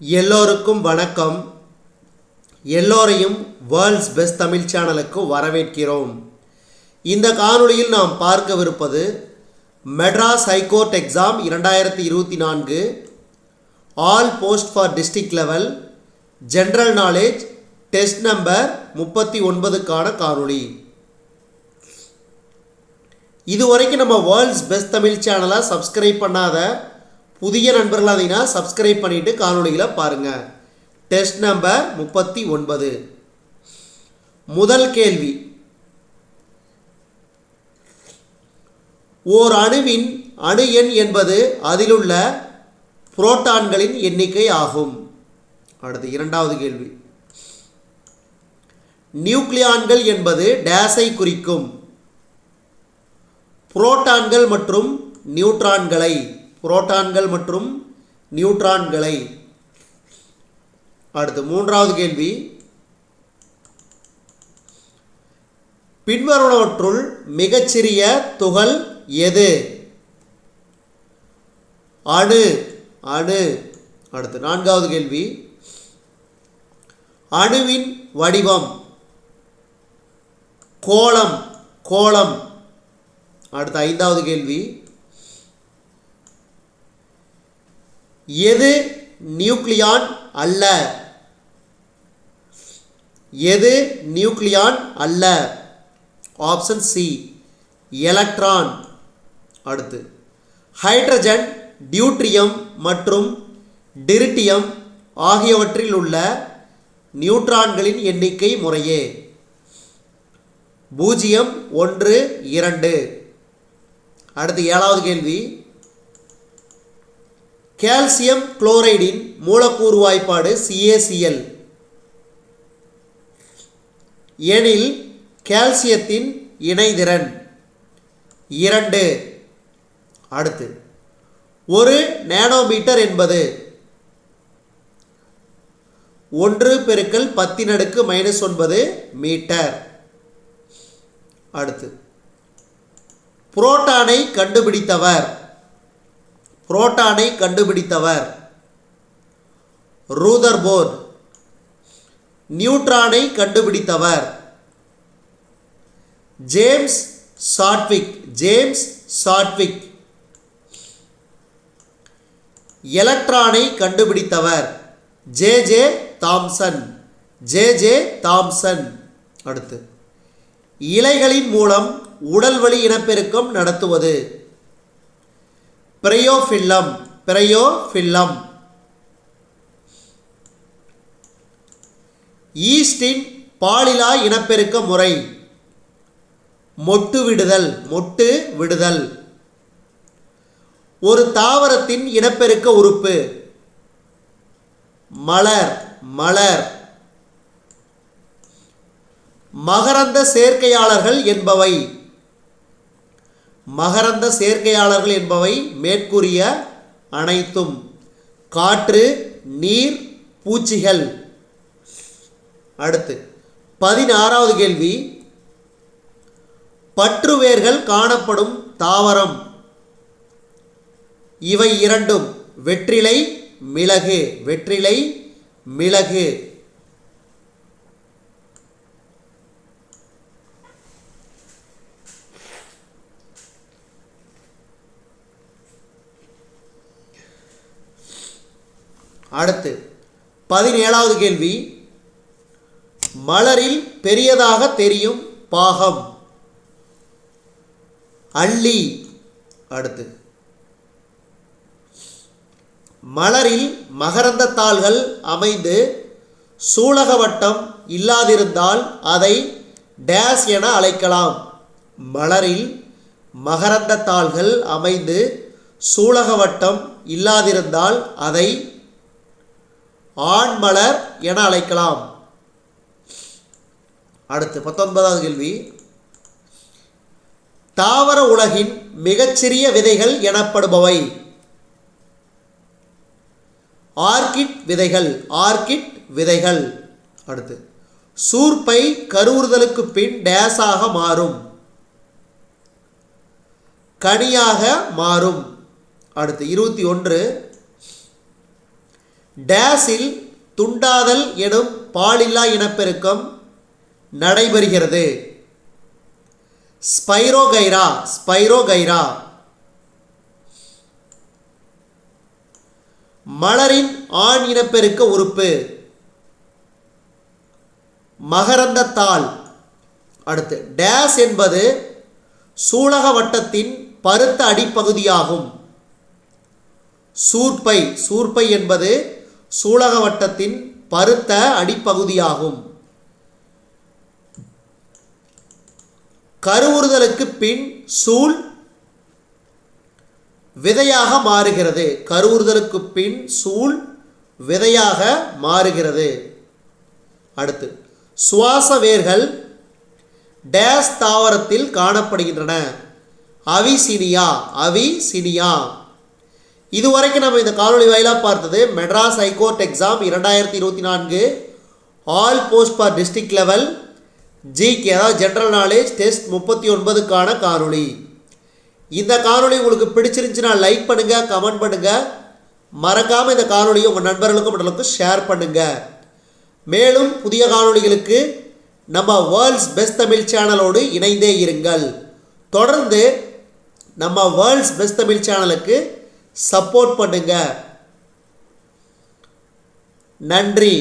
எல்லோருக்கும் வணக்கம். எல்லோரையும் வேர்ல்ட்ஸ் பெஸ்ட் தமிழ் சேனலுக்கு வரவேற்கிறோம். இந்த காணொளியில் நாம் பார்க்கவிருப்பது Madras high court exam 2024 all post for district level general knowledge test number 39க்கான காணொளி. இதுவரைக்கும் நம்ம வேர்ல்ட்ஸ் பெஸ்ட் தமிழ் சேனலை சப்ஸ்கிரைப் பண்ணாத புதிய நண்பர்கள் அதனா சப்ஸ்கிரைப் பண்ணிட்டு காணொளிகளை பாருங்கள். Test number 39. முதல் கேள்வி, ஓர் அணுவின் அணு எண் என்பது அதிலுள்ள புரோட்டான்களின் எண்ணிக்கை ஆகும். அடுத்து இரண்டாவது கேள்வி, நியூக்ளியான்கள் என்பது டேஸை குறிக்கும். புரோட்டான்கள் மற்றும் நியூட்ரான்களை. புரோட்டான்கள் மற்றும் நியூட்ரான்களை. அடுத்து மூன்றாவது கேள்வி, பின்வருவனவற்றுள் மிகச்சிறிய துகள் எது? அணு. அணு. அடுத்து நான்காவது கேள்வி, அணுவின் வடிவம் கோளம். கோளம். அடுத்து ஐந்தாவது கேள்வி, எது நியூக்ளியான் அல்ல? எது நியூக்ளியான் அல்ல? Option C, electron. அடுத்து ஹைட்ரஜன், டியூட்ரியம் மற்றும் டிரிட்டியம் ஆகியவற்றில் உள்ள நியூட்ரான்களின் எண்ணிக்கை முறையே 0, 1, 2. அடுத்து ஏழாவது கேள்வி, கால்சியம் குளோரைடின் மூலக்கூறு வாய்ப்பாடு CaCl எனில் கால்சியத்தின் இணைதிறன் 2. அடுத்து 1 நானோமீட்டர் என்பது 1×10⁻⁻⁹ மீட்டர். அடுத்து புரோட்டானை கண்டுபிடித்தவர். புரோட்டானை கண்டுபிடித்தவர் ரூதர்போர்ட். நியூட்ரானை கண்டுபிடித்தவர் ஜேம்ஸ் சாட்விக். James Chadwick. எலக்ட்ரானை கண்டுபிடித்தவர் ஜே தாம்சன். J Thomson. அடுத்து இலைகளின் மூலம் உடல்வழி இனப்பெருக்கம் நடத்துவது பிரயோஃபில்லம். பிரயோஃபில்லம். ஈஸ்டின் பாலிலா இனப்பெருக்க முறை மொட்டு விடுதல். மொட்டு விடுதல். ஒரு தாவரத்தின் இனப்பெருக்க உறுப்பு மலர். மலர். மகரந்த சேர்க்கையாளர்கள் என்பவை. மகரந்த சேர்க்கையாளர்கள் என்பவை மேற்கூறிய அனைத்தும். காற்று, நீர், பூச்சிகள். அடுத்து 16வது கேள்வி, பற்றுவேர்கள் காணப்படும் தாவரம். இவை இரண்டும் வெற்றிலை, மிளகு. வெற்றிலை, மிளகு. அடுத்து 17வது கேள்வி, மலரில் பெரியதாக தெரியும் பாகம் அல்லி. அடுத்து மலரில் மகரந்த தாள்கள் அமைந்து சூலக வட்டம் இல்லாதிருந்தால் அதை டேஸ் என அழைக்கலாம். மலரில் மகரந்த தாள்கள் அமைந்து சூலக வட்டம் இல்லாதிருந்தால் அதை ஆண் மலர் என அழைக்கலாம். அடுத்து 19வது கேள்வி, தாவர உலகின் மிகச்சிறிய விதைகள் எனப்படுபவை ஆர்கிட் விதைகள். ஆர்கிட் விதைகள். அடுத்து சூர்பை கருவுறுதலுக்கு பின் டேஸாக மாறும் கனியாக மாறும். அடுத்து 21, டேஸில் துண்டாதல் எனும் பாலில்லா இனப்பெருக்கம் நடைபெறுகிறது. Spirogyra spirogyra. மலரின் ஆண் இனப்பெருக்க உறுப்பு மகரந்தத்தாள். அடுத்து டேஸ் என்பது சூலக வட்டத்தின் பருத்த அடிப்பகுதியாகும். சூர்ப்பை சூர்ப்பை என்பது சூலக வட்டத்தின் பருத்த அடிப்பகுதியாகும். கருவுறுதலுக்கு பின் சூல் விதையாக மாறுகிறது. கருவுறுதலுக்கு பின் சூல் விதையாக மாறுகிறது. அடுத்து சுவாச வேர்கள் டேஸ் தாவரத்தில் காணப்படுகின்றன. அவிசினியா அவிசினியா. இதுவரைக்கும் நம்ம இந்த காணொளி வாயிலாக பார்த்தது Madras high court exam 2024 all post for district level GK அதாவது ஜென்ரல் நாலேஜ் டெஸ்ட் 39க்கான காணொளி. இந்த காணொளி உங்களுக்கு பிடிச்சிருந்துச்சுன்னா லைக் பண்ணுங்கள், கமெண்ட் பண்ணுங்கள். மறக்காமல் இந்த காணொளியை உங்கள் நண்பர்களுக்கும் மற்றவர்களுக்கும் ஷேர் பண்ணுங்கள். மேலும் புதிய காணொளிகளுக்கு நம்ம வேர்ல்ட்ஸ் பெஸ்ட் தமிழ் சேனலோடு இணைந்தே இருங்கள். தொடர்ந்து நம்ம வேர்ல்ட்ஸ் பெஸ்ட் தமிழ் சேனலுக்கு சப்போர்ட் பண்ணுங்கள். நன்றி.